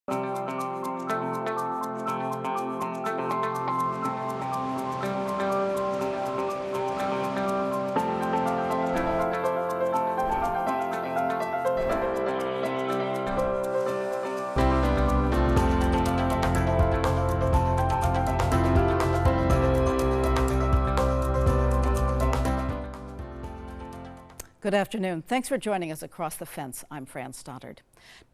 Good afternoon. Thanks for joining us Across the Fence. I'm Fran Stoddard.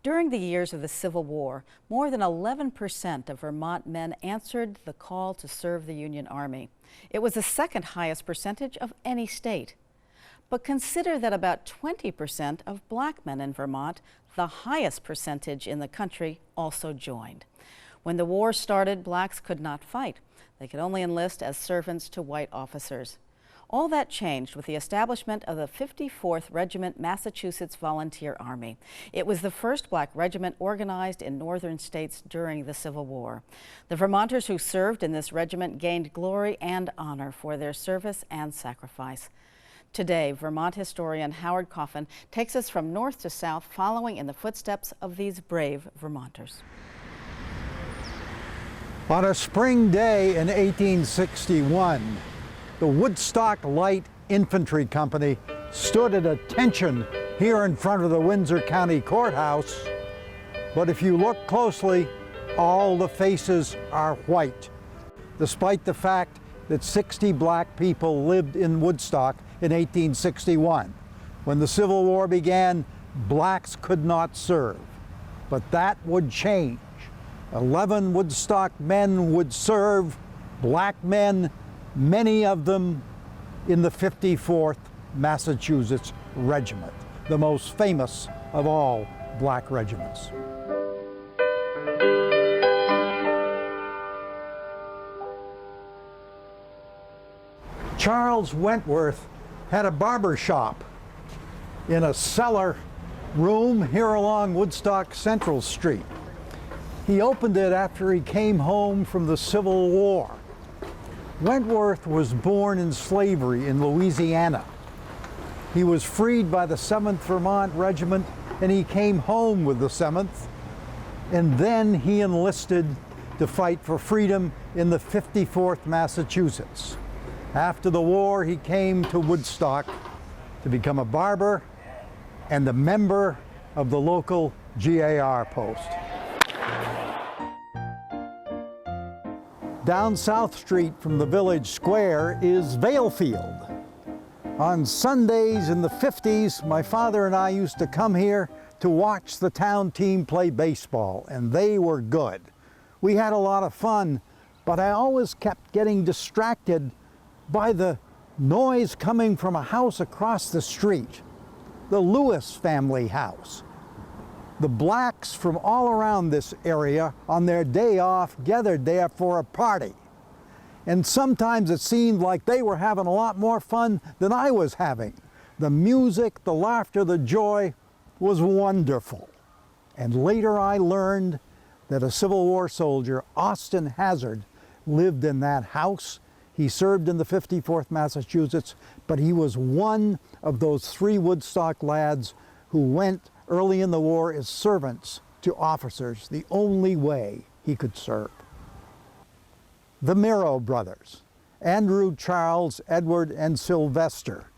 During the years of the Civil War, more than 11% of Vermont men answered the call to serve the Union Army. It was the second highest percentage of any state. But consider that about 20% of black men in Vermont, the highest percentage in the country, also joined. When the war started, blacks could not fight. They could only enlist as servants to white officers. All that changed with the establishment of the 54th Regiment Massachusetts Volunteer Army. It was the first black regiment organized in northern states during the Civil War. The Vermonters who served in this regiment gained glory and honor for their service and sacrifice. Today, Vermont historian Howard Coffin takes us from north to south, following in the footsteps of these brave Vermonters. On a spring day in 1861, the Woodstock Light Infantry Company stood at attention here in front of the Windsor County Courthouse. But if you look closely, all the faces are white, despite the fact that 60 black people lived in Woodstock in 1861. When the Civil War began, blacks could not serve. But that would change. 11 Woodstock men would serve, black men, many of them in the 54th Massachusetts Regiment, the most famous of all black regiments. Charles Wentworth had a barber shop in a cellar room here along Woodstock Central Street. He opened it after he came home from the Civil War. Wentworth was born in slavery in Louisiana. He was freed by the 7th Vermont Regiment, and he came home with the 7th, and then he enlisted to fight for freedom in the 54th Massachusetts. After the war, he came to Woodstock to become a barber and a member of the local GAR post. Down South Street from the village square is Valefield. On Sundays in the 50s, my father and I used to come here to watch the town team play baseball, and they were good. We had a lot of fun, but I always kept getting distracted by the noise coming from a house across the street, the Lewis family house. The blacks from all around this area on their day off gathered there for a party. And sometimes it seemed like they were having a lot more fun than I was having. The music, the laughter, the joy was wonderful. And later I learned that a Civil War soldier, Austin Hazard, lived in that house. He served in the 54th Massachusetts, but he was one of those 3 Woodstock lads who went early in the war as servants to officers, the only way he could serve. The Miro brothers, Andrew, Charles, Edward, and Sylvester,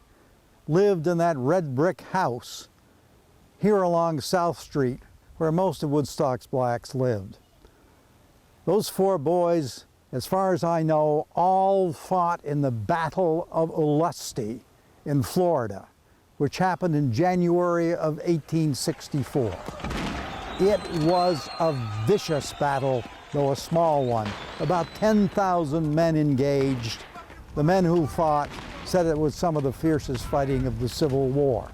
lived in that red brick house here along South Street where most of Woodstock's blacks lived. Those 4 boys, as far as I know, all fought in the Battle of Olustee in Florida, which happened in January of 1864. It was a vicious battle, though a small one. About 10,000 men engaged. The men who fought said it was some of the fiercest fighting of the Civil War.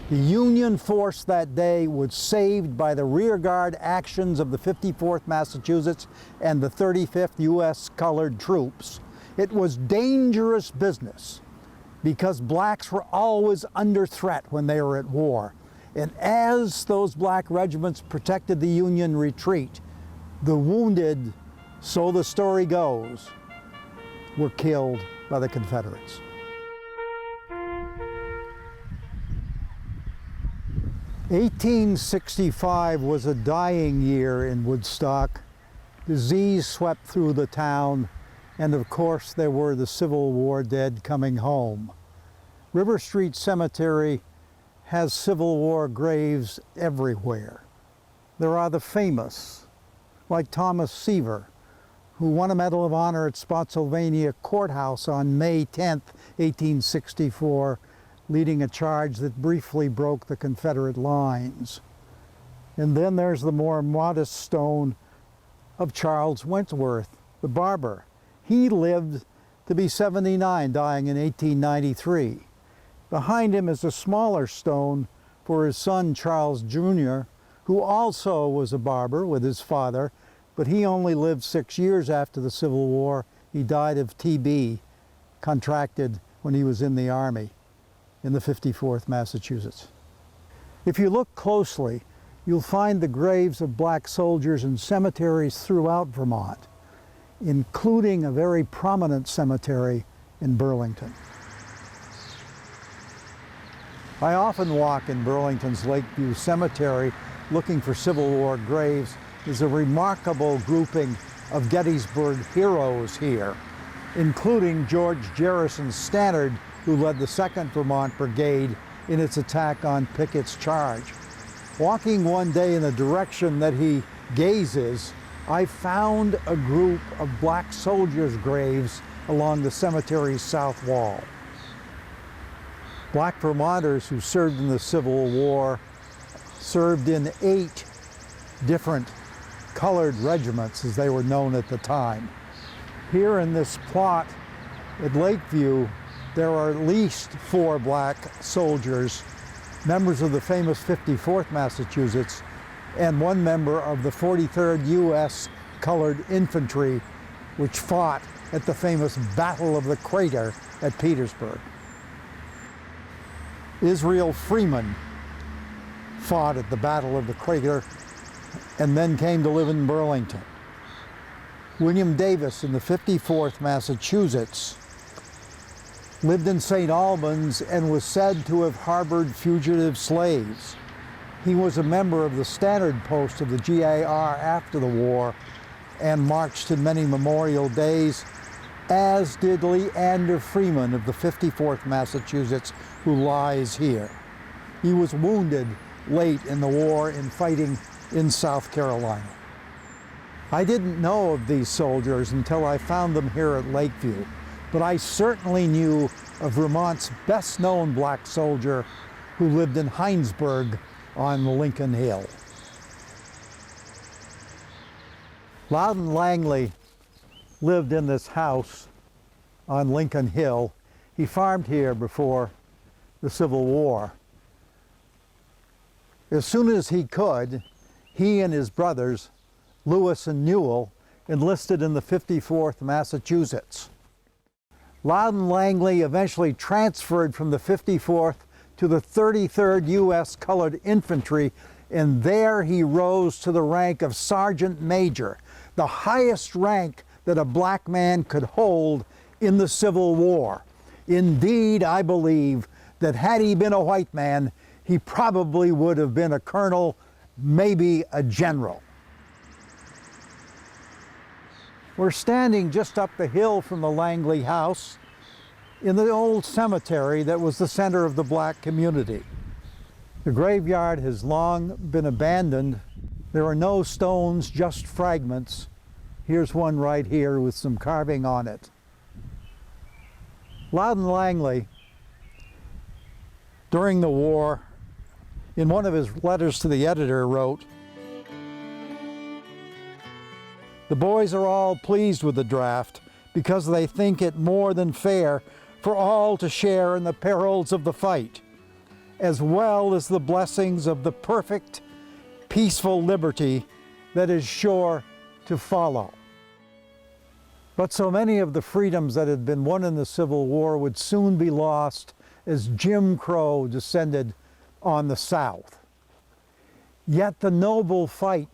The Union force that day was saved by the rearguard actions of the 54th Massachusetts and the 35th U.S. Colored Troops. It was dangerous business, because blacks were always under threat when they were at war. And as those black regiments protected the Union retreat, the wounded, so the story goes, were killed by the Confederates. 1865 was a dying year in Woodstock. Disease swept through the town, and of course there were the Civil War dead coming home. River Street Cemetery has Civil War graves everywhere. There are the famous, like Thomas Seaver, who won a Medal of Honor at Spotsylvania Courthouse on May 10, 1864, leading a charge that briefly broke the Confederate lines. And then there's the more modest stone of Charles Wentworth, the barber. He lived to be 79, dying in 1893. Behind him is a smaller stone for his son Charles Jr., who also was a barber with his father, but he only lived 6 years after the Civil War. He died of TB, contracted when he was in the Army in the 54th Massachusetts. If you look closely, you'll find the graves of black soldiers in cemeteries throughout Vermont, including a very prominent cemetery in Burlington. I often walk in Burlington's Lakeview Cemetery looking for Civil War graves. There's a remarkable grouping of Gettysburg heroes here, including George Garrison Stannard, who led the 2nd Vermont Brigade in its attack on Pickett's charge. Walking one day in the direction that he gazes, I found a group of black soldiers' graves along the cemetery's south wall. Black Vermonters who served in the Civil War served in 8 different colored regiments, as they were known at the time. Here in this plot at Lakeview, there are at least 4 black soldiers, members of the famous 54th Massachusetts, and 1 member of the 43rd U.S. Colored Infantry, which fought at the famous Battle of the Crater at Petersburg. Israel Freeman fought at the Battle of the Crater and then came to live in Burlington. William Davis in the 54th Massachusetts lived in St. Albans and was said to have harbored fugitive slaves. He was a member of the Standard Post of the GAR after the war and marched in many memorial days, as did Leander Freeman of the 54th Massachusetts, who lies here. He was wounded late in the war in fighting in South Carolina. I didn't know of these soldiers until I found them here at Lakeview, but I certainly knew of Vermont's best-known black soldier who lived in Heinsberg on Lincoln Hill. Loudon Langley lived in this house on Lincoln Hill. He farmed here before the Civil War. As soon as he could, he and his brothers, Lewis and Newell, enlisted in the 54th Massachusetts. Loudon Langley eventually transferred from the 54th to the 33rd U.S. Colored Infantry, and there he rose to the rank of Sergeant Major, the highest rank that a black man could hold in the Civil War. Indeed, I believe that had he been a white man, he probably would have been a colonel, maybe a general. We're standing just up the hill from the Langley house in the old cemetery that was the center of the black community. The graveyard has long been abandoned. There are no stones, just fragments. Here's one right here with some carving on it. Loudon Langley, during the war, in one of his letters to the editor, wrote, "The boys are all pleased with the draft because they think it more than fair for all to share in the perils of the fight, as well as the blessings of the perfect, peaceful liberty that is sure to follow." But so many of the freedoms that had been won in the Civil War would soon be lost as Jim Crow descended on the South. Yet the noble fight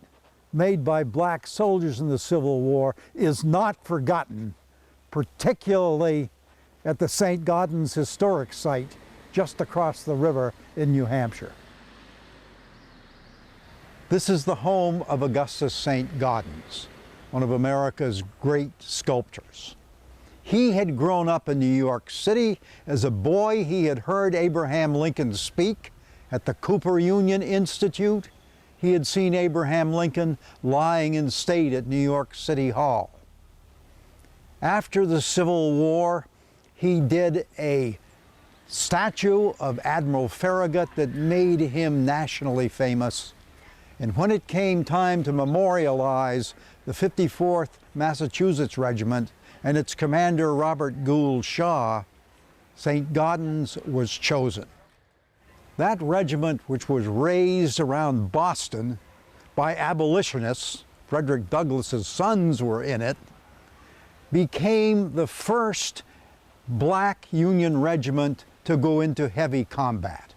made by black soldiers in the Civil War is not forgotten, particularly at the St. Gaudens Historic Site just across the river in New Hampshire. This is the home of Augustus St. Gaudens, one of America's great sculptors. He had grown up in New York City. As a boy, he had heard Abraham Lincoln speak at the Cooper Union Institute. He had seen Abraham Lincoln lying in state at New York City Hall. After the Civil War, he did a statue of Admiral Farragut that made him nationally famous. And when it came time to memorialize the 54th Massachusetts Regiment and its commander Robert Gould Shaw, St. Gaudens was chosen. That regiment, which was raised around Boston by abolitionists, Frederick Douglass's sons were in it, became the first black Union regiment to go into heavy combat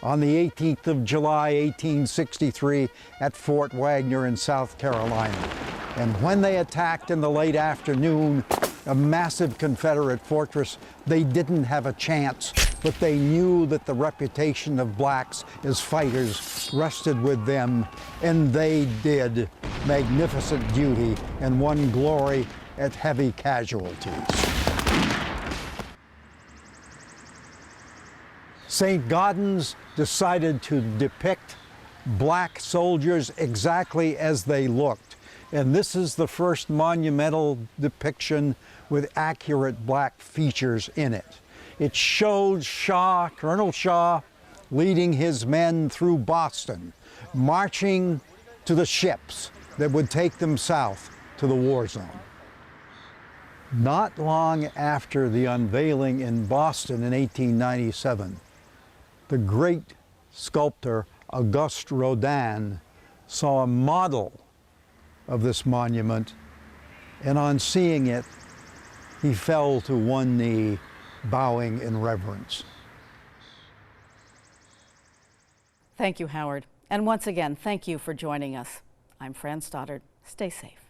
on the 18th of July, 1863 at Fort Wagner in South Carolina. And when they attacked in the late afternoon a massive Confederate fortress, they didn't have a chance, but they knew that the reputation of blacks as fighters rested with them, and they did magnificent duty and won glory at heavy casualties. St. Gaudens decided to depict black soldiers exactly as they looked. And this is the first monumental depiction with accurate black features in it. It showed Shaw, Colonel Shaw, leading his men through Boston, marching to the ships that would take them south to the war zone. Not long after the unveiling in Boston in 1897, the great sculptor Auguste Rodin saw a model of this monument, and on seeing it, he fell to one knee, bowing in reverence. Thank you, Howard. And once again, thank you for joining us. I'm Fran Stoddard. Stay safe.